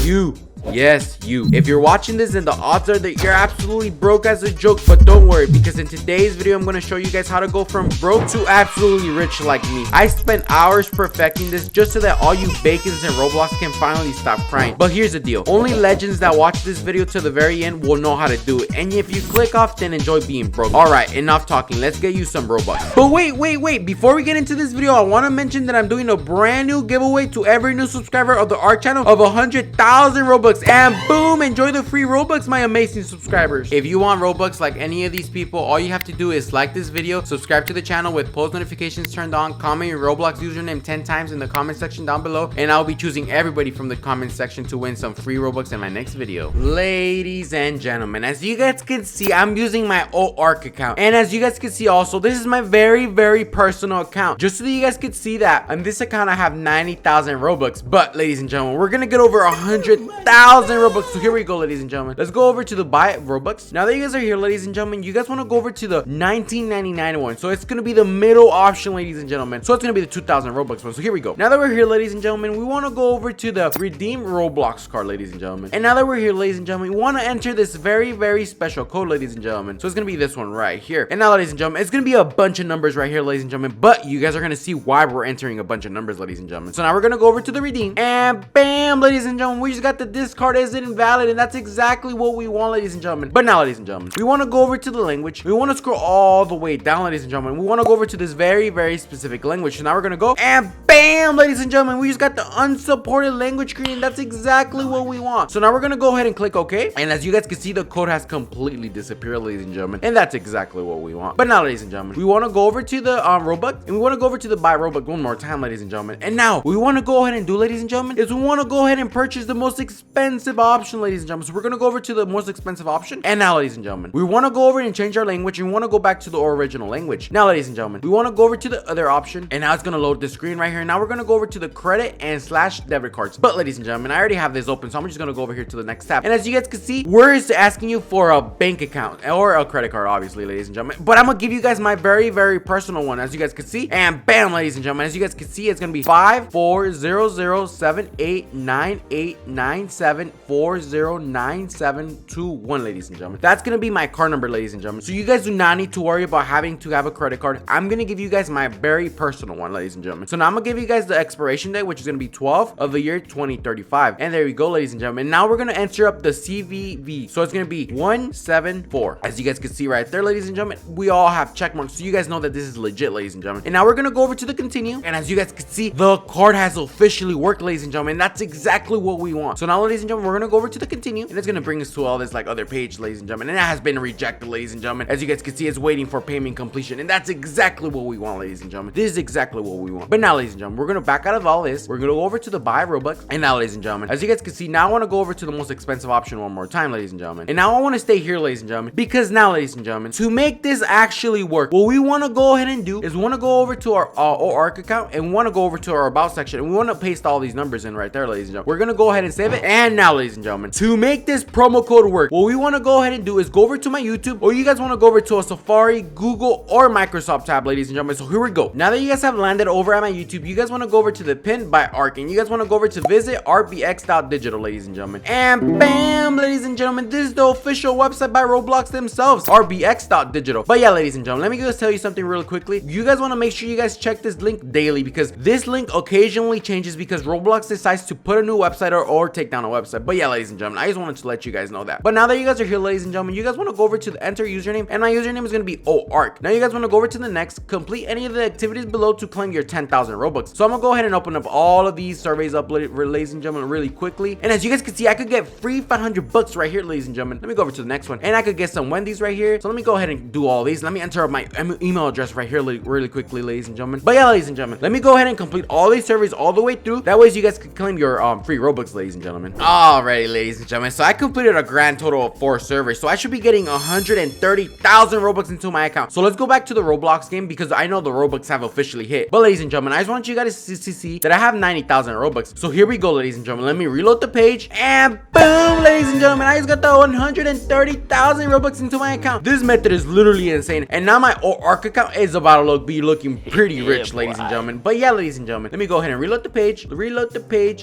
You. Yes, you. If you're watching this, then the odds are that you're absolutely broke as a joke, but don't worry, because in today's video I'm going to show you guys how to go from broke to absolutely rich like me. I spent hours perfecting this just so that all you bacons and Roblox can finally stop crying. But here's the deal, only legends that watch this video to the very end will know how to do it, and if you click off, then enjoy being broke. Alright, enough talking, let's get you some Robux. But wait, before we get into this video, I want to mention that I'm doing a brand new giveaway to every new subscriber of the ARC channel of 100,000 Robux. And boom, enjoy the free Robux, my amazing subscribers. If you want Robux like any of these people, all you have to do is like this video, subscribe to the channel with post notifications turned on, comment your Roblox username 10 times in the comment section down below, and I'll be choosing everybody from the comment section to win some free Robux in my next video. Ladies and gentlemen, as you guys can see, I'm using my old ARC account, and as you guys can see also, this is my very personal account, just so that you guys can see that on this account I have 90,000 Robux. But ladies and gentlemen, we're gonna get over 100,000 Robux. So here we go, ladies and gentlemen. Let's go over to the buy Robux. Now that you guys are here, ladies and gentlemen, you guys want to go over to the 1999 one. So it's gonna be the middle option, ladies and gentlemen. So it's gonna be the 2,000 Robux one. So here we go. Now that we're here, ladies and gentlemen, we want to go over to the redeem Roblox card, ladies and gentlemen. And now that we're here, ladies and gentlemen, we want to enter this very special code, ladies and gentlemen. So it's gonna be this one right here. And now, ladies and gentlemen, it's gonna be a bunch of numbers right here, ladies and gentlemen. But you guys are gonna see why we're entering a bunch of numbers, ladies and gentlemen. So now we're gonna go over to the redeem, and bam, ladies and gentlemen, we just got the discard isn't invalid, and that's exactly what we want, ladies and gentlemen. But now, ladies and gentlemen, we want to go over to the language. We want to scroll all the way down, ladies and gentlemen. We want to go over to this very specific language. So now we're gonna go, and bam, ladies and gentlemen, we just got the unsupported language screen. That's exactly what we want. So now we're gonna go ahead and click OK, and as you guys can see, the code has completely disappeared, ladies and gentlemen, and that's exactly what we want. But now, ladies and gentlemen, we want to go over to the Robux, and we want to go over to the buy Robux one more time, ladies and gentlemen. And now we want to go ahead and do, ladies and gentlemen, is we want to go ahead and purchase the most expensive option, ladies and gentlemen. So we're gonna go over to the most expensive option. And now, ladies and gentlemen, we want to go over and change our language, and we want to go back to the original language. Now, ladies and gentlemen, we want to go over to the other option, and now it's gonna load the screen right here. Now we're gonna go over to the credit and slash debit cards. But ladies and gentlemen, I already have this open, so I'm just gonna go over here to the next tab. And as you guys can see, we're just asking you for a bank account or a credit card, obviously, ladies and gentlemen. But I'm gonna give you guys my very personal one, as you guys can see. And bam, ladies and gentlemen, as you guys can see, it's gonna be 5400789897409721, ladies and gentlemen. That's gonna be my card number, ladies and gentlemen. So you guys do not need to worry about having to have a credit card. I'm gonna give you guys my very personal one, ladies and gentlemen. So now I'm gonna give you guys the expiration date, which is gonna be 12 of the year 2035. And there you go, ladies and gentlemen. Now we're gonna enter up the CVV. So it's gonna be 174. As you guys can see right there, ladies and gentlemen, we all have check marks, so you guys know that this is legit, ladies and gentlemen. And now we're gonna go over to the continue. And as you guys can see, the card has officially worked, ladies and gentlemen. That's exactly what we want. So now, ladies and gentlemen, we're gonna go over to the continue, and it's gonna bring us to all this like other page, ladies and gentlemen, and it has been rejected, ladies and gentlemen. As you guys can see, it's waiting for payment completion, and that's exactly what we want, ladies and gentlemen. This is exactly what we want. But now, ladies and gentlemen, we're gonna back out of all this. We're gonna go over to the buy Robux, and now, ladies and gentlemen, as you guys can see, now I want to go over to the most expensive option one more time, ladies and gentlemen. And now I want to stay here, ladies and gentlemen, because now, ladies and gentlemen, to make this actually work, what we want to go ahead and do is we want to go over to our ARC account, and we want to go over to our about section, and we want to paste all these numbers in right there, ladies and gentlemen. We're gonna go ahead and save it. And now, ladies and gentlemen, to make this promo code work, what we want to go ahead and do is go over to my YouTube, or you guys want to go over to a Safari, Google, or Microsoft tab, ladies and gentlemen. So here we go. Now that you guys have landed over at my YouTube, you guys want to go over to the pin by ARC, and you guys want to go over to visit rbx.digital, ladies and gentlemen. And bam, ladies and gentlemen, this is the official website by Roblox themselves, rbx.digital. But yeah, ladies and gentlemen, let me just tell you something really quickly. You guys want to make sure you guys check this link daily, because this link occasionally changes because Roblox decides to put a new website or take down a website. But yeah, ladies and gentlemen, I just wanted to let you guys know that. But now that you guys are here, ladies and gentlemen, you guys want to go over to the enter username, and my username is going to be OARC. Now you guys want to go over to the next, complete any of the activities below to claim your 10,000 Robux. So I'm gonna go ahead and open up all of these surveys up, ladies and gentlemen, really quickly. And as you guys can see, I could get free 500 bucks right here, ladies and gentlemen. Let me go over to the next one, and I could get some Wendy's right here. So let me go ahead and do all these. Let me enter up my email address right here really quickly, ladies and gentlemen. But yeah, ladies and gentlemen, let me go ahead and complete all these surveys all the way through. That way you guys can claim your free Robux, ladies and gentlemen. Alrighty, ladies and gentlemen, so I completed a grand total of 4 surveys, so I should be getting 130,000 Robux into my account. So let's go back to the Roblox game, because I know the Robux have officially hit. But ladies and gentlemen, I just want you guys to see that I have 90,000 Robux. So here we go, ladies and gentlemen. Let me reload the page, and boom, ladies and gentlemen, I just got the 130,000 Robux into my account. This method is literally insane, and now my ARC account is about to be looking pretty rich, ladies and gentlemen. But yeah, ladies and gentlemen, let me go ahead and reload the page,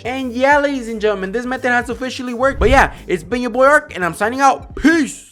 and yeah, ladies and gentlemen, and this method has officially worked. But yeah, it's been your boy Ark, and I'm signing out. Peace.